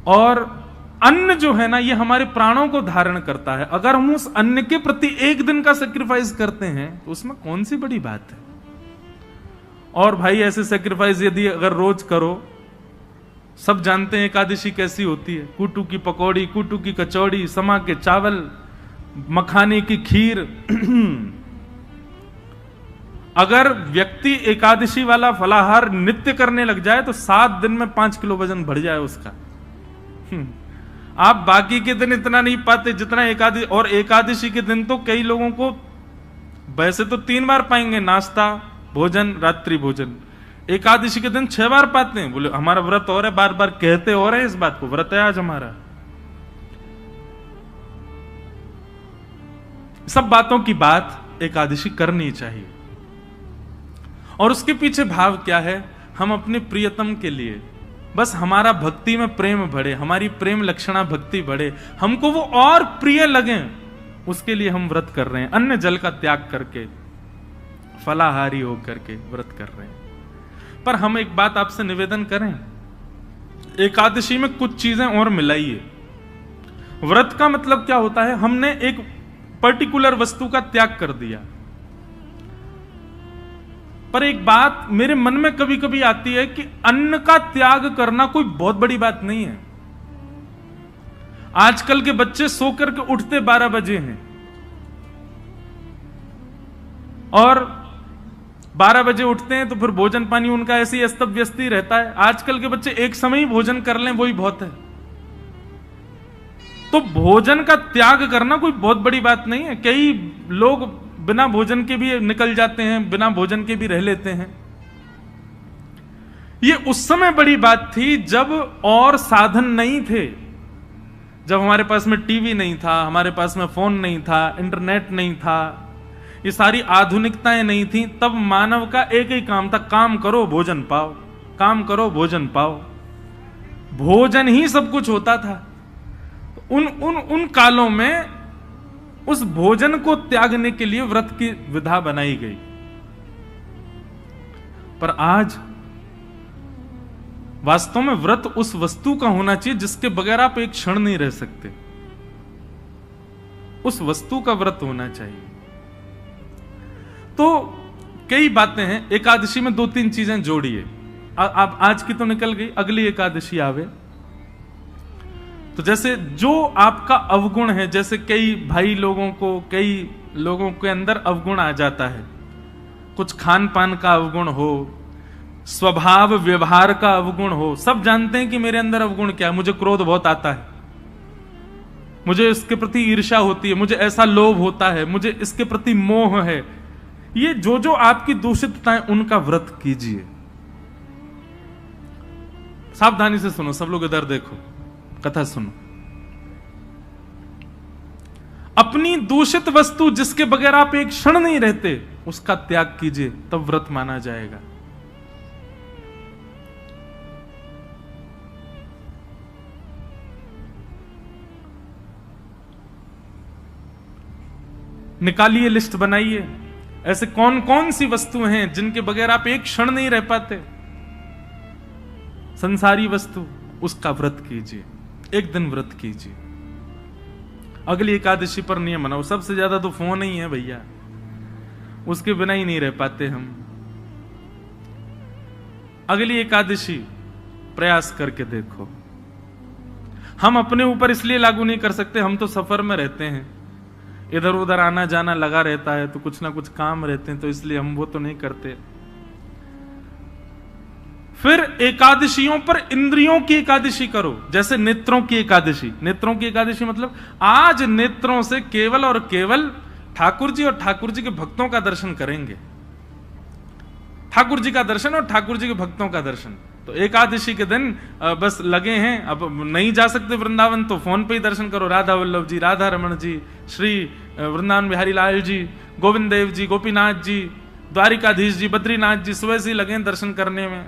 और अन्न जो है ना, ये हमारे प्राणों को धारण करता है। अगर हम उस अन्न के प्रति एक दिन का सेक्रीफाइस करते हैं तो उसमें कौन सी बड़ी बात है। और भाई ऐसे सेक्रीफाइस यदि अगर रोज करो, सब जानते हैं एकादशी कैसी होती है, कूटू की पकौड़ी, कूटू की कचौड़ी, समा के चावल, मखाने की खीर। अगर व्यक्ति एकादशी वाला फलाहार नित्य करने लग जाए तो 7 दिन में 5 किलो वजन बढ़ जाए उसका। आप बाकी के दिन इतना नहीं पाते जितना एकादशी, और एकादशी के दिन तो कई लोगों को वैसे तो 3 बार पाएंगे, नाश्ता, भोजन, रात्रि भोजन। एकादशी के दिन 6 बार पाते हैं। बोले हमारा व्रत और है, बार बार कहते और है इस बात को, व्रत है आज हमारा। सब बातों की बात एकादशी करनी चाहिए। और उसके पीछे भाव क्या है, हम अपने प्रियतम के लिए, बस हमारा भक्ति में प्रेम बढ़े, हमारी प्रेम लक्षणा भक्ति बढ़े, हमको वो और प्रिय लगे, उसके लिए हम व्रत कर रहे हैं। अन्न जल का त्याग करके, फलाहारी होकर के व्रत कर रहे हैं। पर हम एक बात आपसे निवेदन करें, एकादशी में कुछ चीजें और मिलाइए। व्रत का मतलब क्या होता है, हमने एक पर्टिकुलर वस्तु का त्याग कर दिया। पर एक बात मेरे मन में कभी कभी आती है कि अन्न का त्याग करना कोई बहुत बड़ी बात नहीं है। आजकल के बच्चे सो करके उठते 12 बजे हैं और 12 बजे उठते हैं तो फिर भोजन पानी उनका ऐसे ही अस्त व्यस्त ही रहता है। आजकल के बच्चे एक समय ही भोजन कर लें वही बहुत है। तो भोजन का त्याग करना कोई बहुत बड़ी बात नहीं है। कई लोग बिना भोजन के भी निकल जाते हैं, बिना भोजन के भी रह लेते हैं। ये उस समय बड़ी बात थी जब और साधन नहीं थे, जब हमारे पास में टीवी नहीं था, हमारे पास में फोन नहीं था, इंटरनेट नहीं था, ये सारी आधुनिकताएं नहीं थी। तब मानव का एक ही काम था, काम करो भोजन पाओ, काम करो भोजन पाओ। भोजन ही सब कुछ होता था। उन कालों में उस भोजन को त्यागने के लिए व्रत की विधा बनाई गई। पर आज वास्तव में व्रत उस वस्तु का होना चाहिए जिसके बगैर आप एक क्षण नहीं रह सकते। उस वस्तु का व्रत होना चाहिए। तो कई बातें हैं। एकादशी में 2-3 चीजें जोड़िए। अब आज की तो निकल गई, अगली एकादशी आवे तो जैसे जो आपका अवगुण है, जैसे कई भाई लोगों को, कई लोगों के अंदर अवगुण आ जाता है, कुछ खान पान का अवगुण हो, स्वभाव व्यवहार का अवगुण हो। सब जानते हैं कि मेरे अंदर अवगुण क्या है। मुझे क्रोध बहुत आता है, मुझे इसके प्रति ईर्ष्या होती है, मुझे ऐसा लोभ होता है, मुझे इसके प्रति मोह है। ये जो जो आपकी दूषितताएं, उनका व्रत कीजिए। सावधानी से सुनो, सब लोग इधर देखो, कथा सुनो। अपनी दूषित वस्तु जिसके बगैर आप एक क्षण नहीं रहते, उसका त्याग कीजिए, तब व्रत माना जाएगा। निकालिए, लिस्ट बनाइए, ऐसे कौन कौन सी वस्तुएं हैं जिनके बगैर आप एक क्षण नहीं रह पाते। संसारी वस्तु, उसका व्रत कीजिए, एक दिन व्रत कीजिए। अगली एकादशी पर नियम बनाओ। सबसे ज्यादा तो फोन ही है भैया, उसके बिना ही नहीं रह पाते हम। अगली एकादशी प्रयास करके देखो। हम अपने ऊपर इसलिए लागू नहीं कर सकते, हम तो सफर में रहते हैं, इधर उधर आना जाना लगा रहता है, तो कुछ ना कुछ काम रहते हैं, तो इसलिए हम वो तो नहीं करते। फिर एकादशियों पर इंद्रियों की एकादशी करो, जैसे नेत्रों की एकादशी। नेत्रों की एकादशी मतलब आज नेत्रों से केवल और केवल ठाकुर जी और ठाकुर जी के भक्तों का दर्शन करेंगे। ठाकुर जी का दर्शन और ठाकुर जी के भक्तों का दर्शन। तो एकादशी के दिन बस लगे हैं, अब नहीं जा सकते वृंदावन तो फोन पे ही दर्शन करो। राधा वल्लभ जी, राधा रमण जी, श्री वृंदावन बिहारी लाल जी, गोविंद देव जी, गोपीनाथ जी, द्वारिकाधीश जी, बद्रीनाथ जी, सुबह से लगे दर्शन करने में।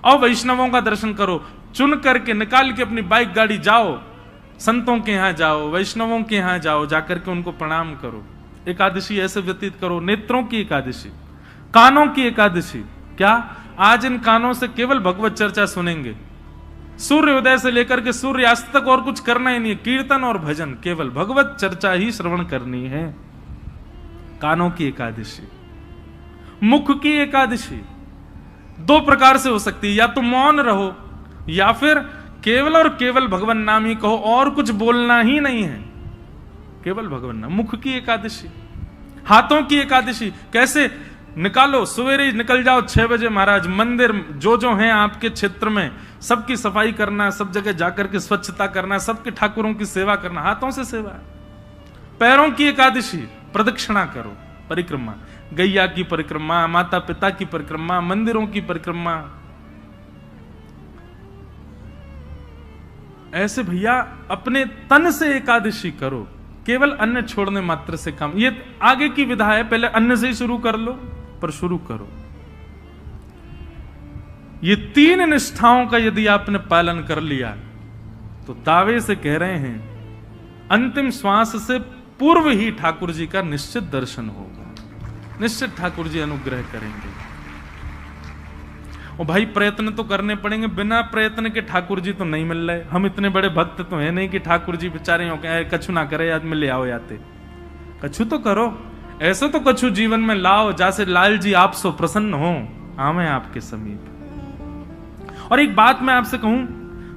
और वैष्णवों का दर्शन करो, चुन करके निकाल के अपनी बाइक गाड़ी जाओ, संतों के यहां जाओ, वैष्णवों के यहां जाओ, जाकर के उनको प्रणाम करो। एकादशी ऐसे व्यतीत करो। नेत्रों की एकादशी, कानों की एकादशी। क्या आज इन कानों से केवल भगवत चर्चा सुनेंगे, सूर्योदय से लेकर के सूर्यास्त तक और कुछ करना ही नहीं है। कीर्तन और भजन, केवल भगवत चर्चा ही श्रवण करनी है। कानों की एकादशी, मुख की एकादशी दो प्रकार से हो सकती है, या तो मौन रहो या फिर केवल और केवल भगवान नाम ही कहो, और कुछ बोलना ही नहीं है, केवल भगवान नाम। मुख की एकादशी। हाथों की एकादशी कैसे निकालो, सवेरे निकल जाओ 6 बजे महाराज, मंदिर जो हैं आपके क्षेत्र में सबकी सफाई करना, सब जगह जाकर के स्वच्छता करना, सबके ठाकुरों की सेवा करना, हाथों से सेवा। पैरों की एकादशी, प्रदक्षिणा करो, परिक्रमा, गैया की परिक्रमा, माता पिता की परिक्रमा, मंदिरों की परिक्रमा। ऐसे भैया अपने तन से एकादशी करो, केवल अन्न छोड़ने मात्र से काम। ये आगे की विधा है, पहले अन्न से ही शुरू कर लो, पर शुरू करो। ये 3 निष्ठाओं का यदि आपने पालन कर लिया तो दावे से कह रहे हैं अंतिम श्वास से पूर्व ही ठाकुर जी का निश्चित दर्शन होगा, निश्चित ठाकुर जी अनुग्रह करेंगे। और भाई प्रयत्न तो करने पड़ेंगे, बिना प्रयत्न के ठाकुर जी तो नहीं मिल रहे। हम इतने बड़े भक्त तो है नहीं कि ठाकुर जी बेचारे हो गए कछु ना करे, आज में ले आओ याते, कछु तो करो। ऐसा तो कछु जीवन में लाओ जैसे लाल जी आप सो प्रसन्न हो, आवे आपके समीप। और एक बात मैं आपसे कहूं,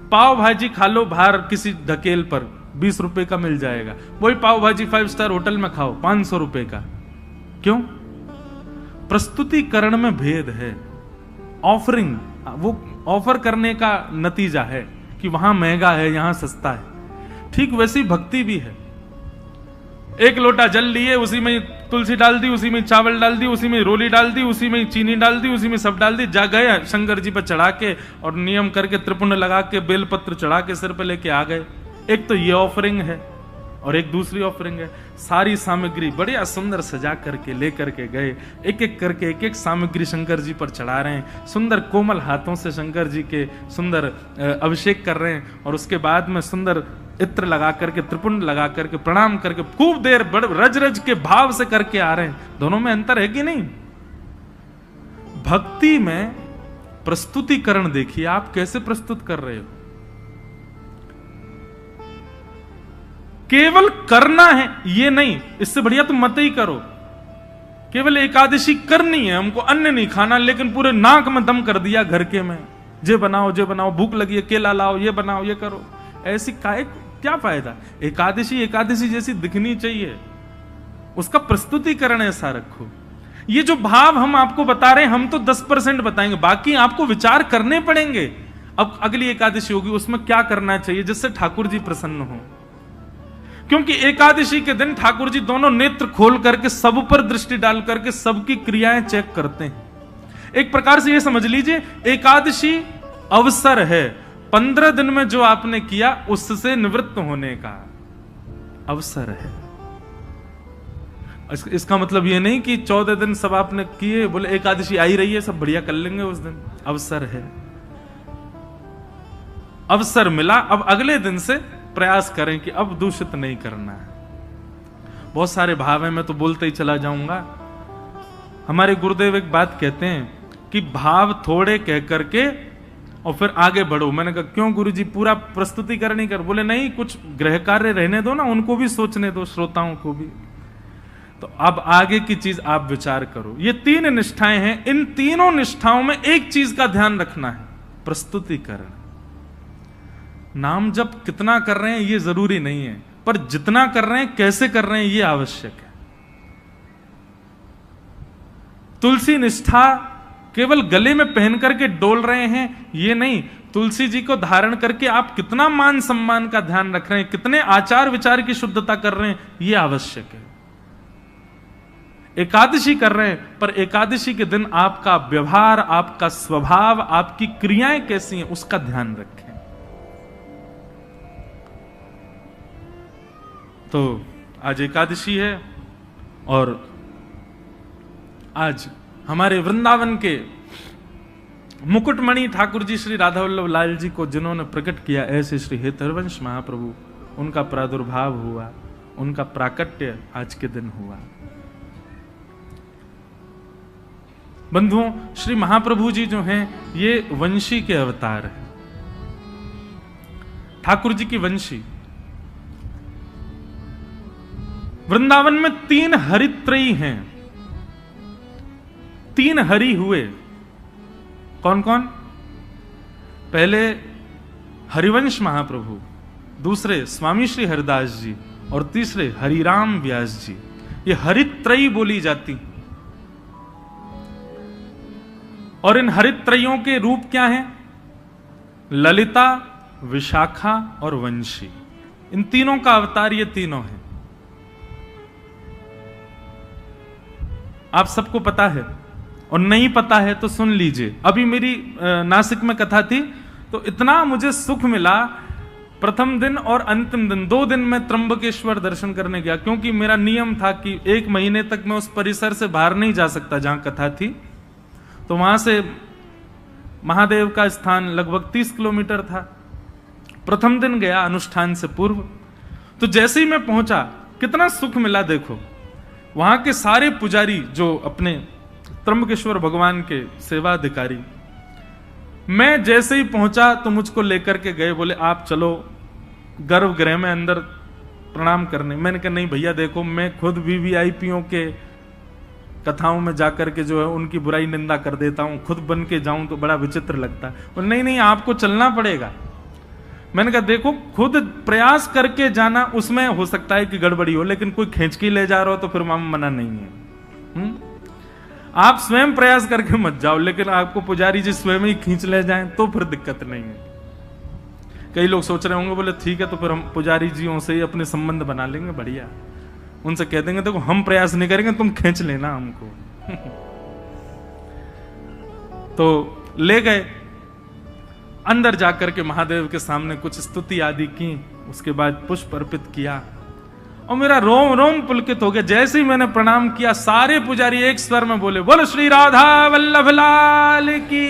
पाव भाजी खा लो बाहर किसी ढकेल पर, 20 रुपए का मिल जाएगा। वही पाव भाजी 5 स्टार होटल में खाओ 500 रुपए का। क्यों? प्रस्तुतिकरण में भेद है। ऑफरिंग, वो ऑफर करने का नतीजा है कि वहां महंगा है, यहां सस्ता है। ठीक वैसी भक्ति भी है। एक लोटा जल लिए, उसी में तुलसी डाल दी, उसी में चावल डाल दी, उसी में रोली डाल दी, उसी में चीनी डाल दी, उसी में सब डाल दी, जा गए शंकर जी पर चढ़ा के और नियम करके त्रिपुंड लगा के बेलपत्र चढ़ा के सिर पे लेके आ गए। एक तो ये ऑफरिंग है और एक दूसरी ऑफरिंग है, सारी सामग्री बढ़िया सुंदर सजा करके लेकर के गए, एक एक करके एक एक सामग्री शंकर जी पर चढ़ा रहे हैं, सुंदर कोमल हाथों से शंकर जी के सुंदर अभिषेक कर रहे हैं, और उसके बाद में सुंदर इत्र लगा करके त्रिपुंड लगा करके प्रणाम करके खूब देर रज रज के भाव से करके आ रहे हैं। दोनों में अंतर है कि नहीं? भक्ति में प्रस्तुतिकरण देखिए, आप कैसे प्रस्तुत कर रहे हो। केवल करना है ये नहीं, इससे बढ़िया तुम मत ही करो। केवल एकादशी करनी है, हमको अन्न नहीं खाना, लेकिन पूरे नाक में दम कर दिया घर के में, जे बनाओ, भूख लगी है केला लाओ, ये बनाओ, ये करो। ऐसी क्या फायदा? एकादशी एकादशी जैसी दिखनी चाहिए, उसका प्रस्तुतिकरण ऐसा रखो। ये जो भाव हम आपको बता रहे हैं, हम तो 10% बताएंगे, बाकी आपको विचार करने पड़ेंगे। अब अगली एकादशी होगी, उसमें क्या करना चाहिए जिससे ठाकुर जी प्रसन्न हो। क्योंकि एकादशी के दिन ठाकुर जी दोनों नेत्र खोल करके सब पर दृष्टि डाल करके सबकी क्रियाएं चेक करते हैं। एक प्रकार से ये समझ लीजिए, एकादशी अवसर है, 15 दिन में जो आपने किया उससे निवृत्त होने का अवसर है। इसका मतलब ये नहीं कि 14 दिन सब आपने किए, बोले एकादशी आई रही है सब बढ़िया कर लेंगे उस दिन। अवसर है, अवसर मिला, अब अगले दिन से प्रयास करें कि अब दूषित नहीं करना है। बहुत सारे भाव है, मैं तो बोलते ही चला जाऊंगा। हमारे गुरुदेव एक बात कहते हैं कि भाव थोड़े कह करके और फिर आगे बढ़ो। मैंने कहा क्यों गुरुजी, पूरा प्रस्तुतिकरण ही कर? बोले नहीं, कुछ गृह कार्य रहने दो ना, उनको भी सोचने दो, श्रोताओं को भी। तो अब आगे की चीज आप विचार करो। ये 3 निष्ठाएं हैं, इन तीनों निष्ठाओं में एक चीज का ध्यान रखना है, प्रस्तुतिकरण। नाम जप कितना कर रहे हैं ये जरूरी नहीं है, पर जितना कर रहे हैं कैसे कर रहे हैं ये आवश्यक है। तुलसी निष्ठा केवल गले में पहन करके डोल रहे हैं ये नहीं, तुलसी जी को धारण करके आप कितना मान सम्मान का ध्यान रख रहे हैं, कितने आचार विचार की शुद्धता कर रहे हैं ये आवश्यक है। एकादशी कर रहे हैं, पर एकादशी के दिन आपका व्यवहार, आपका स्वभाव, आपकी क्रियाएं कैसी हैं उसका ध्यान रखें। तो आज एकादशी है और आज हमारे वृंदावन के मुकुटमणि ठाकुर जी श्री राधा वल्लभ लाल जी को जिन्होंने प्रकट किया, ऐसे श्री हेतरवंश महाप्रभु, उनका प्रादुर्भाव हुआ, उनका प्राकट्य आज के दिन हुआ। बंधुओं, श्री महाप्रभु जी जो हैं ये वंशी के अवतार हैं। ठाकुर जी की वंशी। वृंदावन में 3 हरित्रयी हैं, 3 हरि हुए। कौन कौन? पहले हरिवंश महाप्रभु, दूसरे स्वामी श्री हरिदास जी और तीसरे हरिराम व्यास जी। ये हरित्रयी बोली जाती। और इन हरित्रयों के रूप क्या हैं? ललिता, विशाखा और वंशी। इन तीनों का अवतार ये तीनों हैं। आप सबको पता है, और नहीं पता है तो सुन लीजिए। अभी मेरी नासिक में कथा थी तो इतना मुझे सुख मिला। प्रथम दिन और अंतिम दिन 2 दिन मैं त्र्यंबकेश्वर दर्शन करने गया, क्योंकि मेरा नियम था कि 1 महीने तक मैं उस परिसर से बाहर नहीं जा सकता जहां कथा थी। तो वहां से महादेव का स्थान लगभग 30 किलोमीटर था। प्रथम दिन गया अनुष्ठान से पूर्व, तो जैसे ही मैं पहुंचा कितना सुख मिला। देखो, वहां के सारे पुजारी जो अपने त्र्यंबकेश्वर भगवान के सेवा अधिकारी, मैं जैसे ही पहुंचा तो मुझको लेकर के गए, बोले आप चलो गर्भगृह में अंदर प्रणाम करने। मैंने कहा नहीं भैया, देखो मैं खुद वीवीआईपीओ के कथाओं में जाकर के जो है उनकी बुराई निंदा कर देता हूं, खुद बन के जाऊं तो बड़ा विचित्र लगता है। और नहीं नहीं, आपको चलना पड़ेगा। मैंने कहा देखो, खुद प्रयास करके जाना, उसमें हो सकता है कि गड़बड़ी हो, लेकिन कोई खींच के ले जा रहा हो तो फिर मना नहीं है। आप स्वयं प्रयास करके मत जाओ, लेकिन आपको पुजारी जी स्वयं ही खींच ले जाएं तो फिर दिक्कत नहीं है। कई लोग सोच रहे होंगे, बोले ठीक है तो फिर हम पुजारी जियों से ही अपने संबंध बना लेंगे, बढ़िया। उनसे कह देंगे देखो हम प्रयास नहीं करेंगे, तुम खींच लेना हमको। तो ले गए अंदर जाकर के महादेव के सामने कुछ स्तुति आदि की, उसके बाद पुष्प अर्पित किया और मेरा रोम रोम पुलकित हो गया। जैसे ही मैंने प्रणाम किया, सारे पुजारी एक स्वर में बोले बोलो श्री राधा वल्लभ लाल की।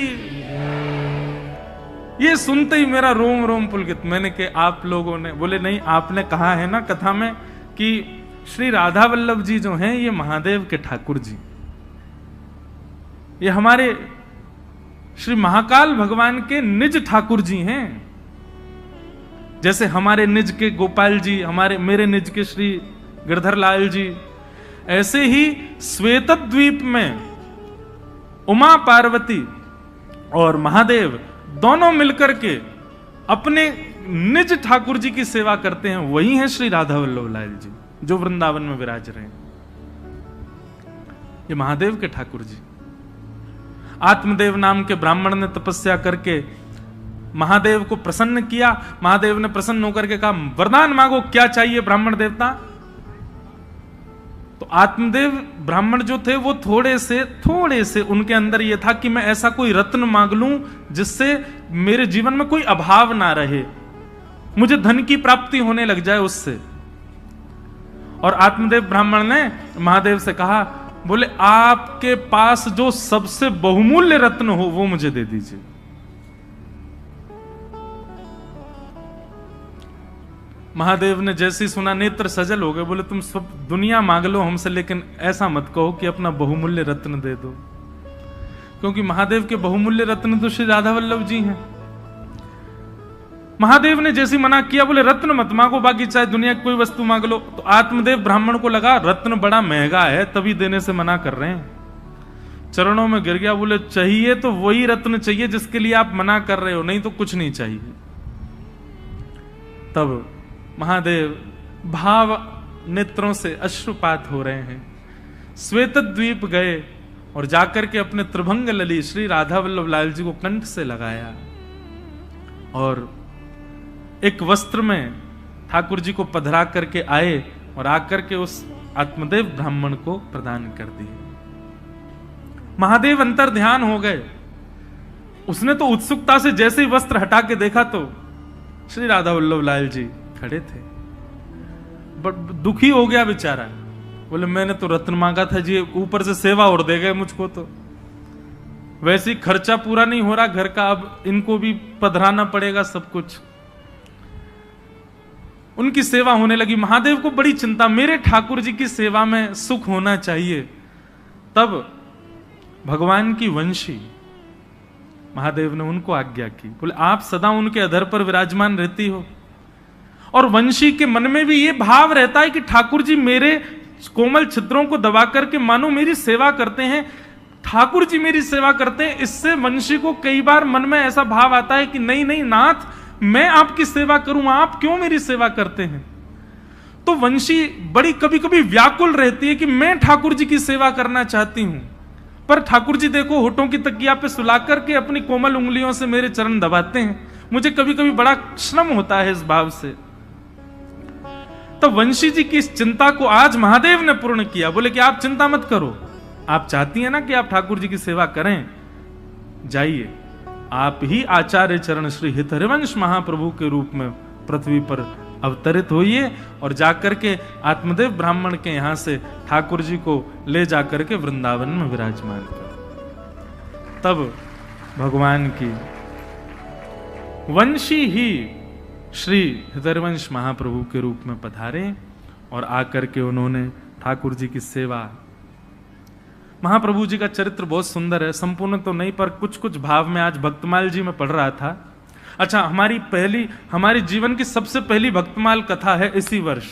ये सुनते ही मेरा रोम रोम पुलकित। मैंने कहा आप लोगों ने? बोले नहीं, आपने कहा है ना कथा में कि श्री राधा वल्लभ जी जो हैं ये महादेव के ठाकुर जी, ये हमारे श्री महाकाल भगवान के निज ठाकुर जी हैं। जैसे हमारे निज के गोपाल जी, मेरे निज के श्री गिरधर लाल जी, ऐसे ही श्वेत द्वीप में उमा पार्वती और महादेव दोनों मिलकर के अपने निज ठाकुर जी की सेवा करते हैं। वही है श्री राधा वल्लभ लाल जी जो वृंदावन में विराज रहे हैं। ये महादेव के ठाकुर जी। आत्मदेव नाम के ब्राह्मण ने तपस्या करके महादेव को प्रसन्न किया। महादेव ने प्रसन्न होकर के कहा वरदान मांगो, क्या चाहिए ब्राह्मण देवता? तो आत्मदेव ब्राह्मण जो थे वो थोड़े से उनके अंदर ये था कि मैं ऐसा कोई रत्न मांग लूं जिससे मेरे जीवन में कोई अभाव ना रहे, मुझे धन की प्राप्ति होने लग जाए उससे। और आत्मदेव ब्राह्मण ने महादेव से कहा, बोले आपके पास जो सबसे बहुमूल्य रत्न हो वो मुझे दे दीजिए। महादेव ने जैसे ही सुना नेत्र सजल हो गए। बोले तुम सब दुनिया मांग लो हमसे, लेकिन ऐसा मत कहो कि अपना बहुमूल्य रत्न दे दो, क्योंकि महादेव के बहुमूल्य रत्न तो श्री राधा वल्लभ जी हैं। महादेव ने जैसे मना किया, बोले रत्न मत मांगो, बाकी चाहे दुनिया की कोई वस्तु मांग लो। तो आत्मदेव ब्राह्मण को लगा रत्न बड़ा महंगा है, तभी देने से मना कर रहे हैं। चरणों में गिर गया, बोले चाहिए तो वही रत्न चाहिए जिसके लिए आप मना कर रहे हो, नहीं तो कुछ नहीं चाहिए। तब महादेव भाव नेत्रों से अश्रुपात हो रहे हैं, श्वेत द्वीप गए और जाकर के अपने त्रिभंग लली श्री राधा वल्लभ लाल जी को कंठ से लगाया और एक वस्त्र में ठाकुर जी को पधरा करके आए और आकर के उस आत्मदेव ब्राह्मण को प्रदान कर दिए। महादेव अंतर ध्यान हो गए। उसने तो उत्सुकता से जैसे ही वस्त्र हटा के देखा तो श्री राधा वल्लभ लाल जी खड़े थे। बट दुखी हो गया बेचारा। बोले मैंने तो रत्न मांगा था जी, ऊपर से सेवा और दे गए मुझको, तो वैसे ही खर्चा पूरा नहीं हो रहा घर का, अब इनको भी पधराना पड़ेगा सब कुछ। उनकी सेवा होने लगी। महादेव को बड़ी चिंता, मेरे ठाकुर जी की सेवा में सुख होना चाहिए। तब भगवान की वंशी महादेव ने उनको आज्ञा की, बोले आप सदा उनके अधर पर विराजमान रहती हो, और वंशी के मन में भी ये भाव रहता है कि ठाकुर जी मेरे कोमल छिद्रों को दबा करके मानो मेरी सेवा करते हैं, ठाकुर जी मेरी सेवा करते हैं। इससे वंशी को कई बार मन में ऐसा भाव आता है कि नहीं नहीं नाथ, मैं आपकी सेवा करूं, आप क्यों मेरी सेवा करते हैं। तो वंशी बड़ी कभी कभी व्याकुल रहती है कि मैं ठाकुर जी की सेवा करना चाहती हूं, पर ठाकुर जी देखो होठों की तकिया पे सुला करके अपनी कोमल उंगलियों से मेरे चरण दबाते हैं। मुझे कभी कभी बड़ा श्रम होता है इस भाव से। तो वंशी जी की इस चिंता को आज महादेव ने पूर्ण किया। बोले कि आप चिंता मत करो, आप चाहती हैं ना कि आप ठाकुर जी की सेवा करें, जाइए आप ही आचार्य चरण श्री हित हरिवंश महाप्रभु के रूप में पृथ्वी पर अवतरित होइए और जाकर के आत्मदेव ब्राह्मण के यहां से ठाकुर जी को ले जाकर के वृंदावन में विराजमान कर। तब भगवान की वंशी ही श्री हृदयवंश महाप्रभु के रूप में पधारे और आकर के उन्होंने ठाकुर जी की सेवा। महाप्रभु जी का चरित्र बहुत सुंदर है, संपूर्ण तो नहीं पर कुछ कुछ भाव में आज भक्तमाल जी में पढ़ रहा था। अच्छा, हमारी जीवन की सबसे पहली भक्तमाल कथा है इसी वर्ष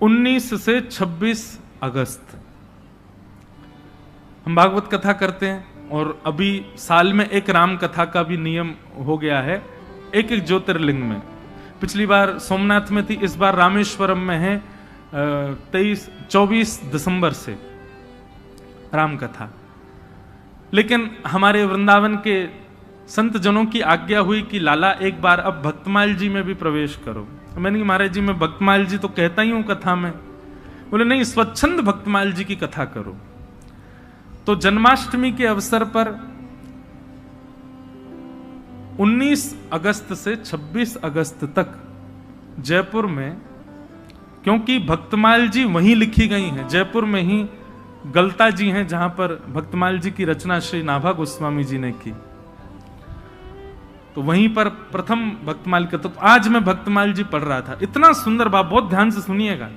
19 से 26 अगस्त हम भागवत कथा करते हैं और अभी साल में एक राम कथा का भी नियम हो गया है, एक एक ज्योतिर्लिंग में। पिछली बार सोमनाथ में थी, इस बार रामेश्वरम में है 24 दिसंबर से राम कथा। लेकिन हमारे वृंदावन के संत जनों की आज्ञा हुई कि लाला एक बार अब भक्तमाल जी में भी प्रवेश करो। मैंने कहा महाराज जी मैं भक्तमाल जी तो कहता ही हूं कथा में। बोले नहीं, स्वच्छंद भक्तमाल जी की कथा करो। तो जन्माष्टमी के अवसर पर 19 अगस्त से 26 अगस्त तक जयपुर में, क्योंकि भक्तमाल जी वहीं लिखी गई हैं, जयपुर में ही गलता जी हैं जहां पर भक्तमाल जी की रचना श्री नाभा गोस्वामी जी ने की, तो वहीं पर प्रथम भक्तमाल का। तो आज मैं भक्तमाल जी पढ़ रहा था, इतना सुंदर भाव, बहुत ध्यान से सुनिएगा।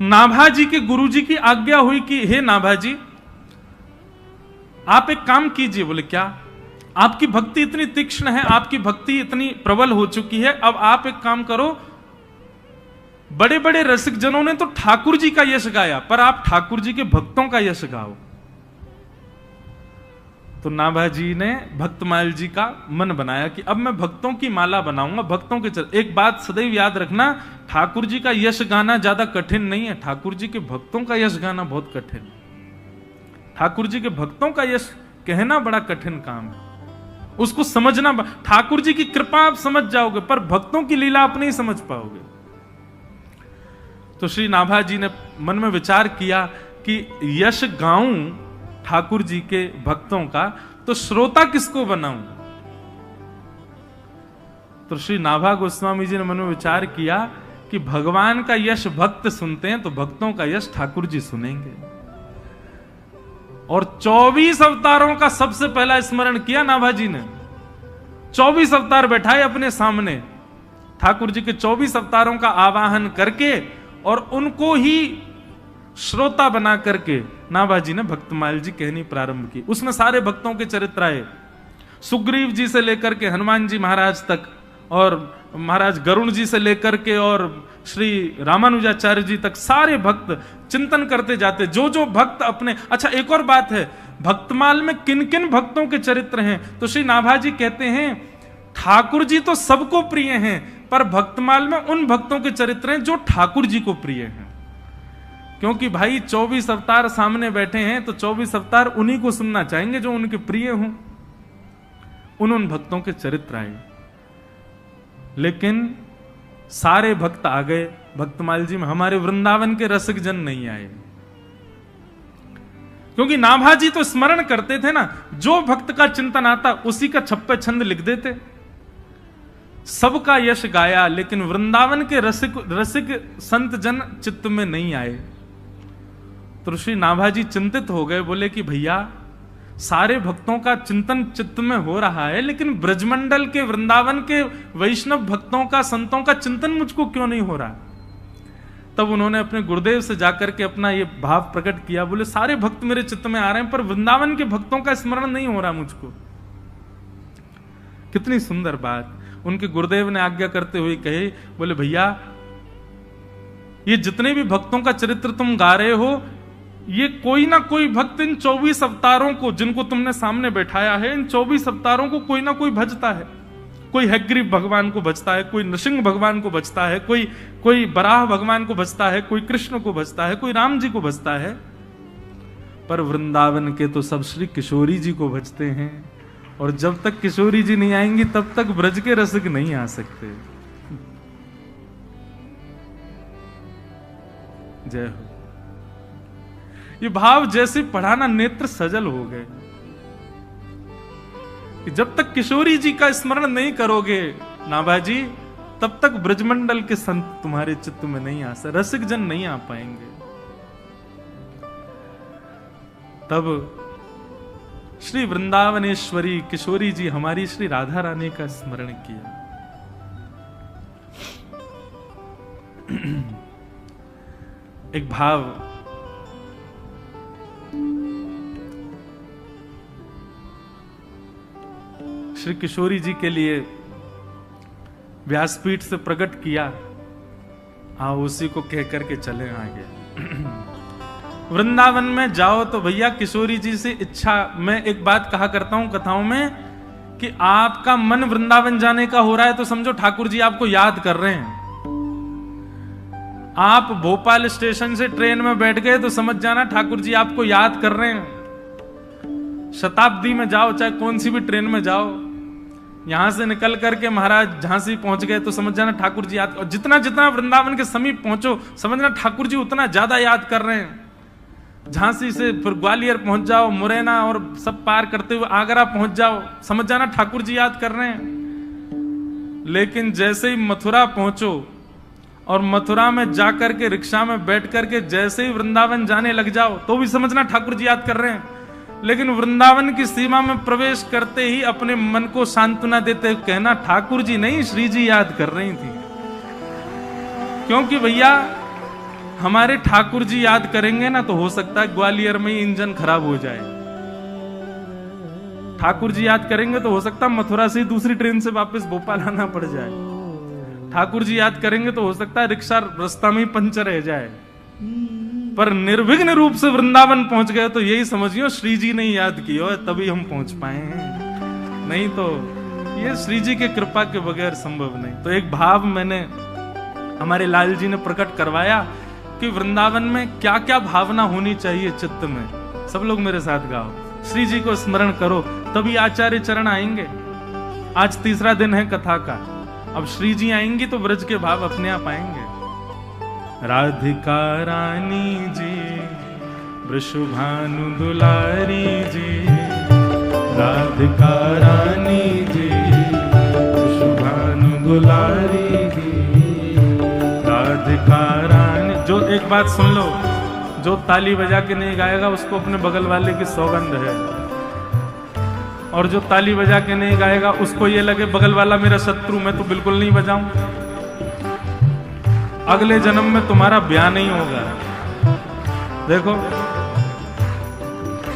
नाभा जी के गुरु जी की आज्ञा हुई कि हे नाभा जी आप एक काम कीजिए। बोले क्या? आपकी भक्ति इतनी तीक्ष्ण है, आपकी भक्ति इतनी प्रबल हो चुकी है, अब आप एक काम करो, बड़े बड़े रसिक जनों ने तो ठाकुर जी का यश गाया, पर आप ठाकुर जी के भक्तों का यश गाओ। तो नाभा जी ने भक्तमाल जी का मन बनाया कि अब मैं भक्तों की माला बनाऊंगा, भक्तों के एक बात सदैव याद रखना, ठाकुर जी का यश गाना ज्यादा कठिन नहीं है, ठाकुर जी के भक्तों का यश गाना बहुत कठिन है। ठाकुर जी के भक्तों का यश कहना बड़ा कठिन काम है, उसको समझना। ठाकुर जी की कृपा आप समझ जाओगे, पर भक्तों की लीला आप नहीं समझ पाओगे। तो श्री नाभा जी ने मन में विचार किया कि यश गाऊं ठाकुर जी के भक्तों का, तो श्रोता किसको बनाऊं। तो श्री नाभा गोस्वामी जी ने मन में विचार किया कि भगवान का यश भक्त सुनते हैं, तो भक्तों का यश ठाकुर जी सुनेंगे। और 24 अवतारों का सबसे पहला स्मरण किया नाभा जी ने। 24 अवतार बैठाए अपने सामने, ठाकुर जी के 24 अवतारों का आवाहन करके और उनको ही श्रोता बना करके नाभा जी ने भक्तमाल जी कहनी प्रारंभ की। उसमें सारे भक्तों के चरित्र आए, सुग्रीव जी से लेकर के हनुमान जी महाराज तक, और महाराज गरुण जी से लेकर के और श्री रामानुजाचार्य जी तक, सारे भक्त चिंतन करते जाते, जो जो भक्त अपने। अच्छा, एक और बात है, भक्तमाल में किन किन भक्तों के चरित्र हैं, तो श्री नाभा जी कहते हैं ठाकुर जी तो सबको प्रिय हैं, पर भक्तमाल में उन भक्तों के चरित्र हैं जो ठाकुर जी को प्रिय हैं। क्योंकि भाई 24 अवतार सामने बैठे हैं, तो 24 अवतार उन्हीं को सुनना चाहेंगे जो उनके प्रिय हों। उन भक्तों के चरित्र आए, लेकिन सारे भक्त आ गए भक्तमाल जी में, हमारे वृंदावन के रसिक जन नहीं आए। क्योंकि नाभा जी तो स्मरण करते थे ना, जो भक्त का चिंतन आता उसी का छप्पे छंद लिख देते, सबका यश गाया, लेकिन वृंदावन के रसिक संत जन चित्त में नहीं आए। तो श्री नाभा जी चिंतित हो गए, बोले कि भैया सारे भक्तों का चिंतन चित्त में हो रहा है, लेकिन ब्रजमंडल के वृंदावन के वैष्णव भक्तों का, संतों का चिंतन मुझको क्यों नहीं हो रहा। तब उन्होंने अपने गुरुदेव से जाकर के अपना ये भाव प्रकट किया, बोले सारे भक्त मेरे चित्त में आ रहे हैं, पर वृंदावन के भक्तों का स्मरण नहीं हो रहा मुझको। कितनी सुंदर बात। उनके गुरुदेव ने आज्ञा करते हुए कहे, बोले भैया ये जितने भी भक्तों का चरित्र तुम गा रहे हो, ये कोई ना कोई भक्त इन 24 अवतारों को जिनको तुमने सामने बैठाया है, इन 24 अवतारों को कोई ना कोई भजता है। कोई हयग्रीव भगवान को भजता है, कोई नृसिंह भगवान को भजता है, कोई बराह भगवान को भजता है, कोई कृष्ण को भजता है, कोई राम जी को भजता है। पर वृंदावन के तो सब श्री किशोरी जी को भजते हैं, और जब तक किशोरी जी नहीं आएंगी तब तक ब्रज के रसिक नहीं आ सकते। जय हो। ये भाव जैसे पढ़ाना नेत्र सजल हो गए कि जब तक किशोरी जी का स्मरण नहीं करोगे नाभाजी, तब तक ब्रजमंडल के संत तुम्हारे चित्त में नहीं आ सकते, रसिक जन नहीं आ पाएंगे। तब श्री वृंदावनेश्वरी किशोरी जी हमारी श्री राधा रानी का स्मरण किया। एक भाव श्री किशोरी जी के लिए व्यासपीठ से प्रकट किया, हाँ उसी को कह करके चले आगे। वृंदावन में जाओ तो भैया किशोरी जी से इच्छा, मैं एक बात कहा करता हूं कथाओं में कि आपका मन वृंदावन जाने का हो रहा है तो समझो ठाकुर जी आपको याद कर रहे हैं। आप भोपाल स्टेशन से ट्रेन में बैठ गए तो समझ जाना ठाकुर जी आपको याद कर रहे हैं। शताब्दी में जाओ, चाहे कौन सी भी ट्रेन में जाओ, यहां से निकल करके महाराज झांसी पहुंच गए तो समझ जाना ठाकुर जी याद, और जितना जितना वृंदावन के समीप पहुंचो समझना ठाकुर जी उतना ज्यादा याद कर रहे हैं। झांसी से फिर ग्वालियर पहुंच जाओ, मुरैना और सब पार करते हुए आगरा पहुंच जाओ, समझ जाना ठाकुर जी याद कर रहे हैं। लेकिन जैसे ही मथुरा पहुंचो और मथुरा में जाकर के रिक्शा में बैठ करके जैसे ही वृंदावन जाने लग जाओ तो भी समझना ठाकुर जी याद कर रहे हैं। लेकिन वृंदावन की सीमा में प्रवेश करते ही अपने मन को सांत्वना देते हुए कहना ठाकुर जी नहीं, श्री जी याद कर रही थी। क्योंकि भैया हमारे ठाकुर जी याद करेंगे ना तो हो सकता है ग्वालियर में ही इंजन खराब हो जाए। ठाकुर जी याद करेंगे तो हो सकता है मथुरा से दूसरी ट्रेन से वापस भोपाल आना पड़ जाए। ठाकुर जी याद करेंगे तो हो सकता है रिक्शा रास्ता में ही पंचर रह जाए। पर निर्विघ्न रूप से वृंदावन पहुंच गए तो यही समझियो श्री जी ने याद किया तभी हम पहुंच पाए हैं, नहीं तो ये श्री जी के कृपा के बगैर संभव नहीं। तो एक भाव मैंने हमारे लाल जी ने प्रकट करवाया कि वृंदावन में क्या क्या भावना होनी चाहिए चित्त में। सब लोग मेरे साथ गाओ, श्री जी को स्मरण करो तभी आचार्य चरण आएंगे। आज तीसरा दिन है कथा का, अब श्री जी आएंगी तो ब्रज के भाव अपने आप आएंगे। राधिका रानी जी, वृषभानु दुलारी जी, राधिका रानी जी, वृषभानु दुलारी जी, राधिका रानी। जो एक बात सुन लो, जो ताली बजा के नहीं गाएगा उसको अपने बगल वाले की सौगंध है, और जो ताली बजा के नहीं गाएगा उसको ये लगे बगल वाला मेरा शत्रु, मैं तो बिल्कुल नहीं बजाऊं, अगले जन्म में तुम्हारा ब्याह नहीं होगा। देखो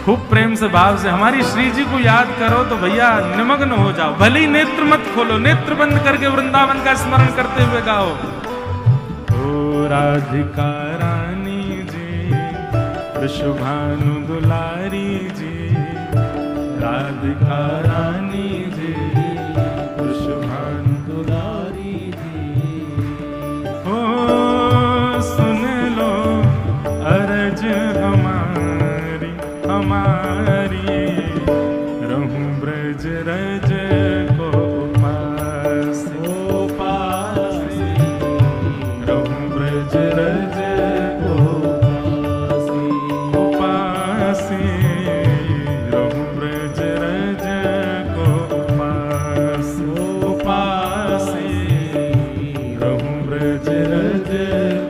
खूब प्रेम से भाव से हमारी श्री जी को याद करो तो भैया निमग्न हो जाओ। भले ही नेत्र मत खोलो, नेत्र बंद करके वृंदावन का स्मरण करते हुए गाओ। ओ राधिका रानी जी, वृषभानु दुलारी जी, राधिका रानी जी, वृषभानु दुलारी जी। ओ सुन लो अरज हमारी हमारी, रहूं ब्रज रज को पास पास, रहूं ब्रज रज को पास, रहूं ब्रज रज को पास पास, रहूं ब्रज रज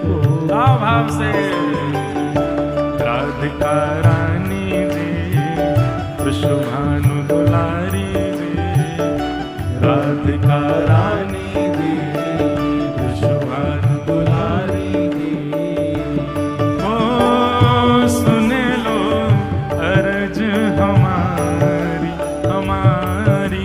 को भाव से। राधिका रानी जी, वृषभानु दुलारी जी, राधिका रानी जी, वृषभानु दुलारी जी। ओ सुन लो अरज हमारी हमारी,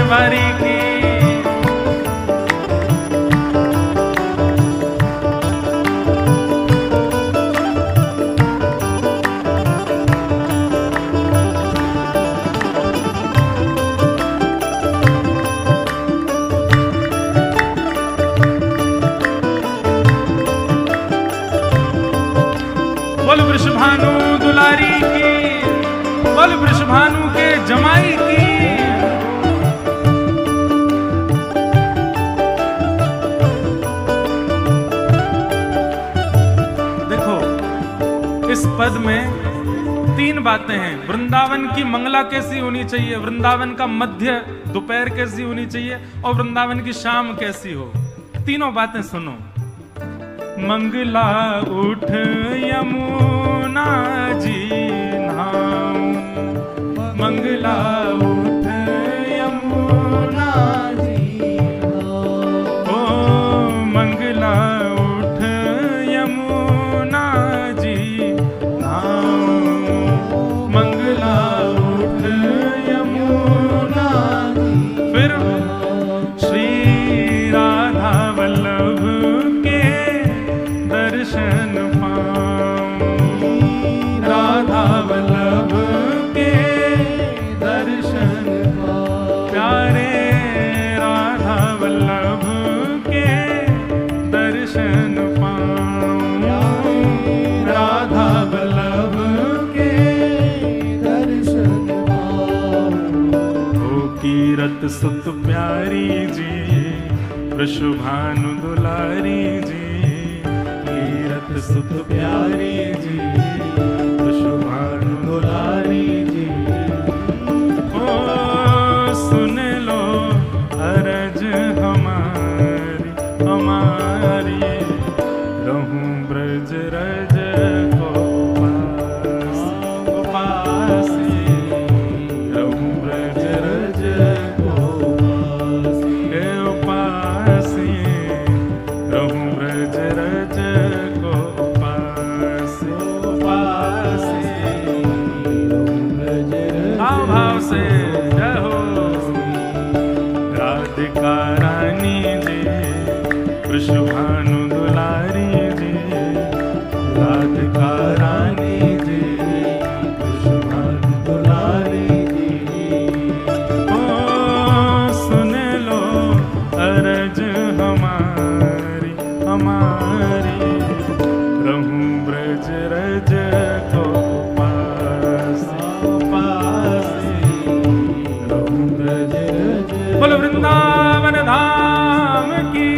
बारी की। बोल वृषभानु दुलारी की, बोल वृषभानु के जमाई की। देखो इस पद में 3 बातें हैं। वृंदावन की मंगला कैसी होनी चाहिए, वृंदावन का मध्य दोपहर कैसी होनी चाहिए, और वृंदावन की शाम कैसी हो। तीनों बातें सुनो। मंगला उठ यमुना जी नाम, मंगला उठ यमुना जी ओ मंगला उठ यमुना जी नाम, मंगला उठ यमुना जी। फिर श्री राधा वल्लभ के दर्शन पाऊं, राधा वल्लभ के दर्शन पाऊं, प्यारे राधा वल्लभ के दर्शन पाऊं, राधा वल्लभ के दर्शन पाऊं। ओ कीरत सुत प्यारी जी, वृषभानु दुलारी जी, कीरत सुत प्यारी जी, वृषभानु दुलारी जी। ओ सुन लो अरज हमारी हमारी, रहूं ब्रज रज को पास पासी, रहूं ब्रज रज को पासी, रहूं ब्रज रज को पासी पासी, रहूं ब्रज रज। भाव भाव से जय हो। राधिका रानी जी, वृषभानु दुलारी जी, राधिका रानी जी, वृषभानु दुलारी जी। ओ सुन लो अरज हमारी हमारी, रहूं ब्रज रज को पासी पासी, रहूं ब्रज रज। बोल वृंदावन धाम की।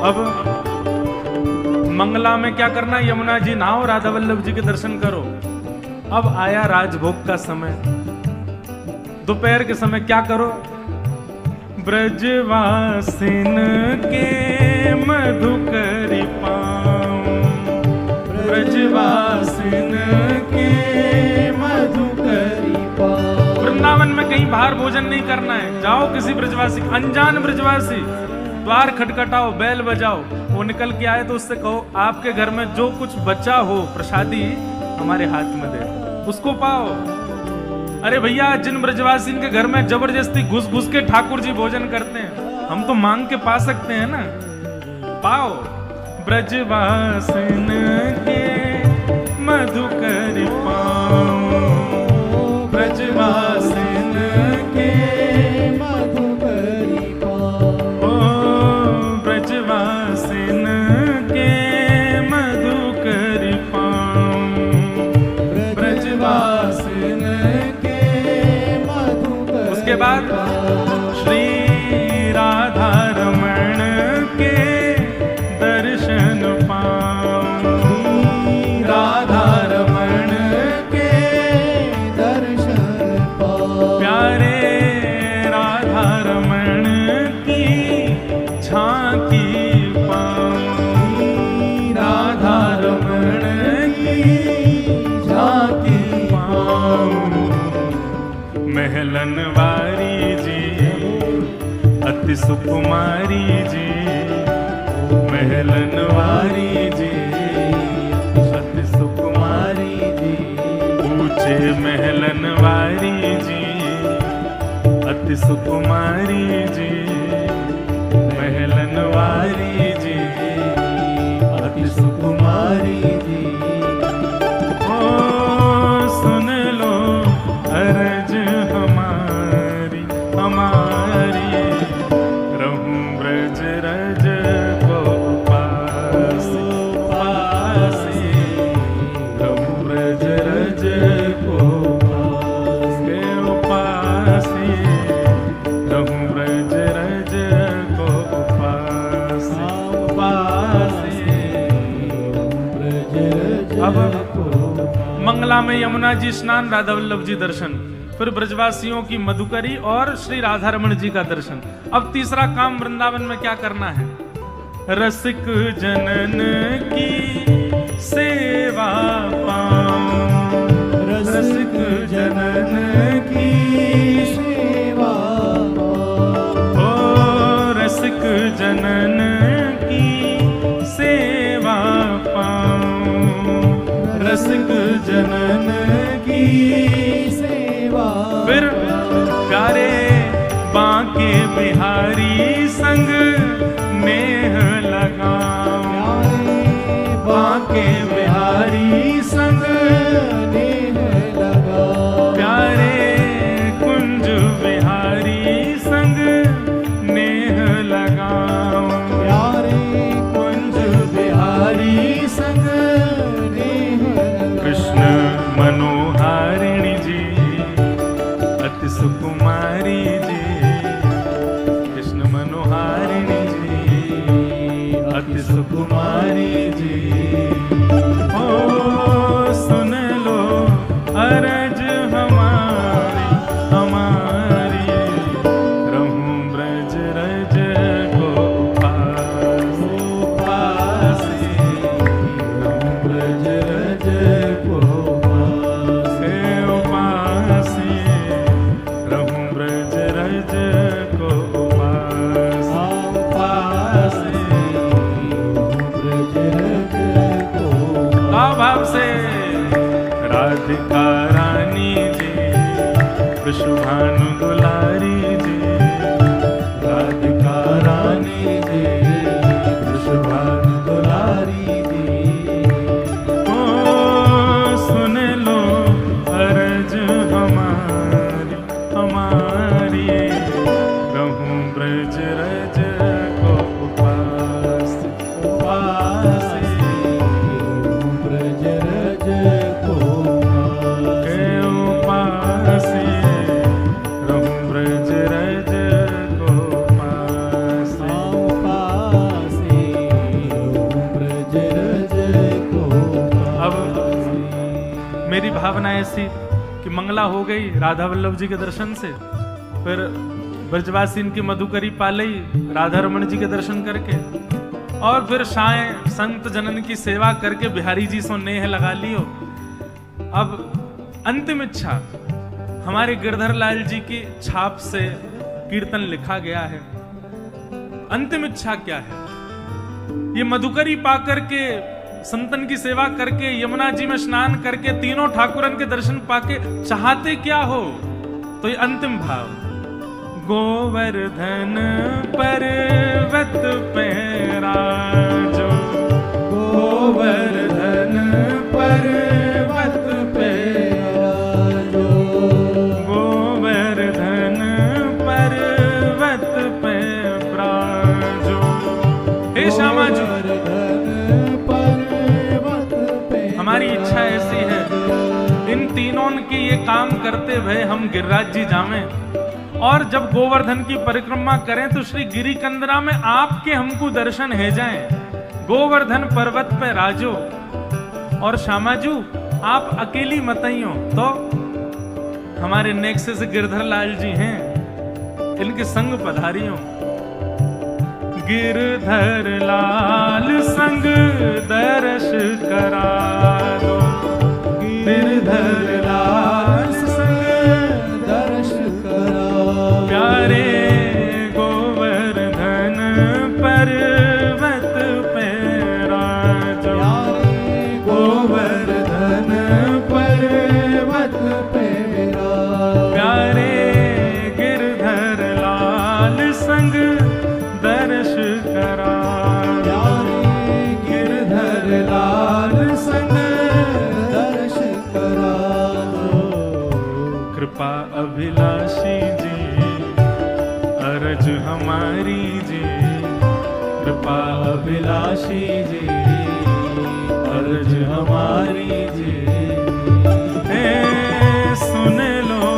अब मंगला में क्या करना, यमुना जी नहाओ, राधा वल्लभ जी के दर्शन करो। अब आया राजभोग का समय, दोपहर के समय क्या करो, ब्रजवासिन के मधुकरी पाऊं, ब्रजवासिन के मधुकरी पाऊं। वृंदावन में कहीं बाहर भोजन नहीं करना है, जाओ किसी ब्रजवासी, अनजान ब्रजवासी, द्वार खटखटाओ, बैल बजाओ, वो निकल के आए तो उससे कहो आपके घर में जो कुछ बचा हो प्रसादी हमारे हाथ में दे, उसको पाओ। अरे भैया, जिन ब्रजवासी के घर में जबरदस्ती घुस घुस के ठाकुर जी भोजन करते हैं, हम तो मांग के पा सकते हैं ना, पाओ। ब्रजवासिन के मधुकर पाओ, ब्रजवासिन के मधुकर पाओ, ब्रजवासिन के मधुकर पाओ, ब्रजवासिन के मधुकर। उसके बाद श्री राधा रमण के दर्शन पाऊं, सुकुमारी जी महलनवारी जी, अति सुकुमारी जी ऊंचे महलनवारी जी, अति सुकुमारी जी महलनवारी जी, अति सुकुमारी जी। ओ सुन लो अरज हमारी हमारी, रहूं ब्रज रज को पासी पासी, रहूं ब्रज रज को पासी पासी, रहूं ब्रज रज को पासी पासी। अब मंगला में यमुना जी स्नान, राधा वल्लभ जी दर्शन, फिर ब्रजवासियों की मधुकरी और श्री राधा रमण जी का दर्शन। अब तीसरा काम वृंदावन में क्या करना है? रसिक जनन की सेवा पाऊं, रसिक जनन की सेवा पाऊं, ओ रसिक जनन की सेवा पाऊं, रसिक जनन की सेवा। फिर प्यारे बांके बिहारी संग नेह लगाऊं, बांके बिहारी संग नेह लगाऊं, प्यारे कुंज बिहारी संग नेह लगाऊं, प्यारे कुंज बिहारी संग नेह लगाऊं। कृष्ण मनोहारिणी जी अति सुकुमारी जी, कृष्ण मनोहारिणी जी अति सुकुमारी जी। ओ सुन लो अरज हमारी हमारी, रहूं ब्रज रज को पासी पासी, रहूं ब्रज रज को पासी, रहूं ब्रज रज को पासी पासी, ब्रज रज को। भाव से राधिका रानी जी विश्वभानु दुलारी जी, राधिका रानी जी विश्वभानु दुलारी जी। ओ सुन लो अरज हमारी हमारी, रहूं ब्रज रज को पासी पासी, ब्रज रज को पासी, रहूं ब्रज रज को पासी पासी, ब्रज रज को। अब मेरी भावना ऐसी कि मंगला हो गई राधा वल्लभ जी के दर्शन से, फिर ब्रजवासी इनकी मधुकरी पालई राधा रमण जी के दर्शन करके, और फिर साय संत जनन की सेवा करके बिहारी जी सो नेह लगा लियो। अब अंतिम इच्छा हमारे गिरधर लाल जी की छाप से कीर्तन लिखा गया है। अंतिम इच्छा क्या है? ये मधुकरी पाकर के, संतन की सेवा करके, यमुना जी में स्नान करके, तीनों ठाकुरन के दर्शन पाके चाहते क्या हो? तो ये अंतिम भाव, गोवर्धन पर्वत पे राजो, गोवर्धन पर्वत पे राजो, गोवर्धन पर्वत पे राजो। हे श्यामा जी, हमारी इच्छा ऐसी है, इन तीनों की ये काम करते हुए हम गिरिराज जी जावें, और जब गोवर्धन की परिक्रमा करें तो श्री गिरी कंदरा में आपके हमको दर्शन है जाएं। गोवर्धन पर्वत पे राजो, और श्यामाजू आप अकेली मत आइयो, तो हमारे नेक्स्ट से गिरधर लाल जी हैं, इनके संग पधारियो। गिरधर लाल संग दर्श करा दो, गिरधर लाल संग दर्श करा, प्यारे गोवर्धन कृपा अभिलाषी जी, अरज हमारी जी, कृपा अभिलाषी जी, अरज हमारी जी। सुन लो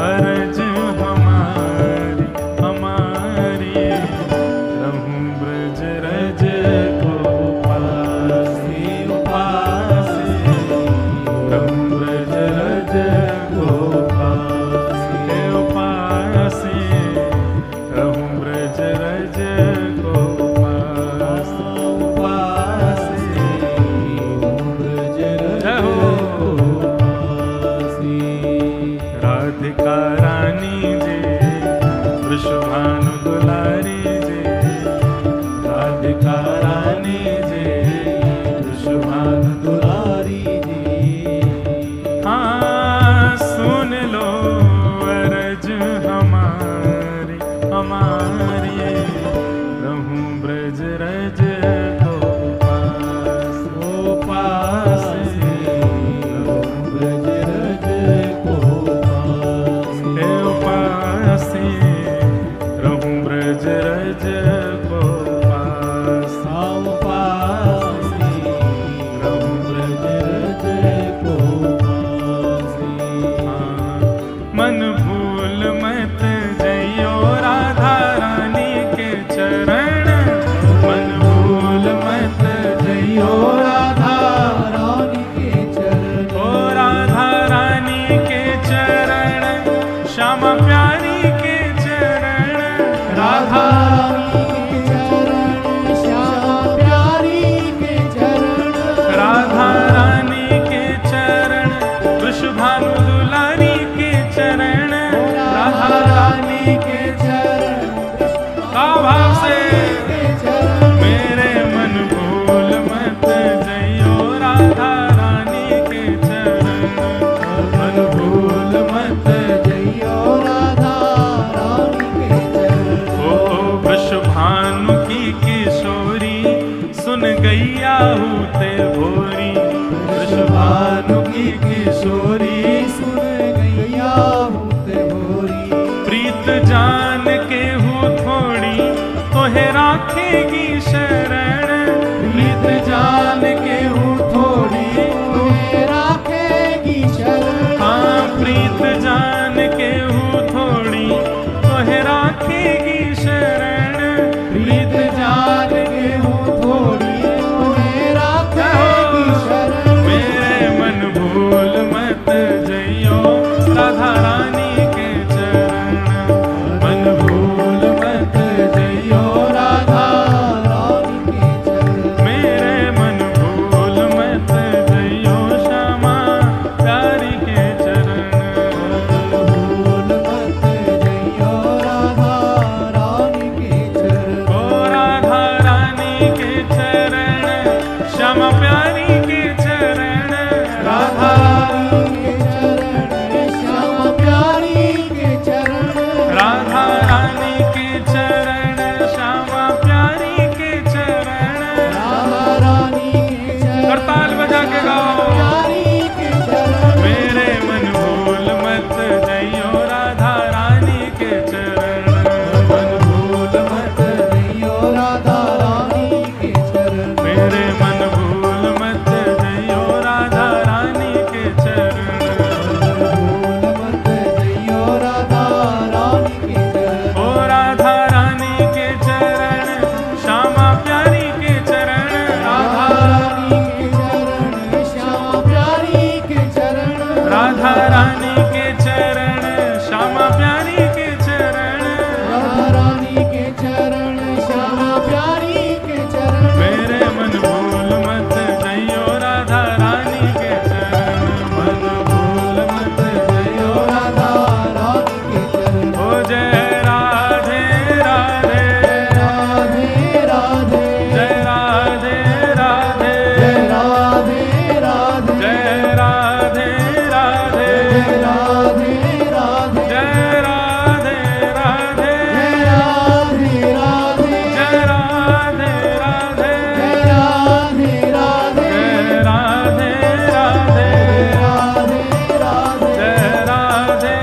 अरज हमारी हमारी, रहूं ब्रज रज को पासे उपासे, रहूं ब्रज रज को पासे उपासे, रहूं ब्रज रज को पासे उपासे, ब्रज रज को पासे। राधिका रानी जी, वृषभानु दुलारी जी, राधिका रानी जी, वृषभानु दुलारी जी। हाँ सुन लो अरज हमारी हमारी, रहूं ब्रज रज को पास ओ पासे, रहूं ब्रज रज को पासे उपासे, रहूं ब्रज रज को पास उपासे, रहूं ब्रज रज को पासे। मन भूल मत जइयो राधा रानी के चरण, मन भूल मत जइयो राधा रानी के चरण, ओ राधा रानी के चरण, श्यामा प्यारी के चरण, राधा रानी के चरण, श्यामा प्यारी के चरण, राधा रानी के चरण, वृषभानु दुलारी के चरण, राधा रानी के चरण, भाव से मेरे मन भूल मत जइयो राधा रानी के चरण, मन भूल मत जइयो राधा रानी के चरण। ओ वृषभानु की किशोरी, सुन गैया हूते भोरी, वृषभानु की किशोरी, सुन गैया हूते भोरी। प्रीत जान के हूँ थोड़ी, तोहे राखेगी शरण, प्रीत जान के हूँ थोड़ी, तोहे राखेगी शरण। हाँ प्रीत जान के हूँ थोड़ी, तोहे राखेगी शरण, प्रीत जान के हूँ थोड़ी, तोहे राखेगी शरण। मेरे मन भूल मत जइयो राधा रानी के चरण, मन भूल मत जइयो राधा रानी के चरण। मेरे मन भूल मत जइयो श्यामा प्यारी के चरण, भूल मत जइयो राधा रानी के चरण, ओ राधा रानी के चरण, श्यामा प्यारी के चरण, राधा रानी के चरण, श्यामा प्यारी के चरण, राधा रानी के चरण, श्यामा प्यारी के चरण, राधा रानी के चरण। करताल बजा के गाओ प्यारी के चरण। मेरे मन भूल मत जइयो राधा रानी के चरण, मन भूल मत जइयो राधा रानी के चरण, मेरे मन भूल मत जइयो राधा रानी के चरण, भूल मत जइयो राधा रानी के चरण। ओ राधा रानी के चरण, श्यामा प्यारी के चरण, राधा रानी के चरण, श्यामा प्यारी के चरण, राधा रानी के चरण, श्यामा प्यारी के चरण, राधा रानी के चरण, श्यामा प्यारी के चरण। मेरे मन भूल मत जइयो राधा रानी के चरण, मन भूल मत जइयो राधा रानी के चरण। ओ जय राधे राधे, राधे राधे, जय राधे राधे, जय राधे राधे, जय राधे राधे, जय राधे राधे, जय राधे राधे, जय राधे राधे, जय राधे राधे, जय राधे राधे, जय राधे राधे, राधे राधे, जय राधे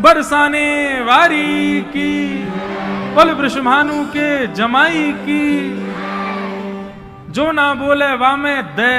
बरसाने वारी की, बोल वृषभानु के जमाई की, जो ना बोले वामे दे,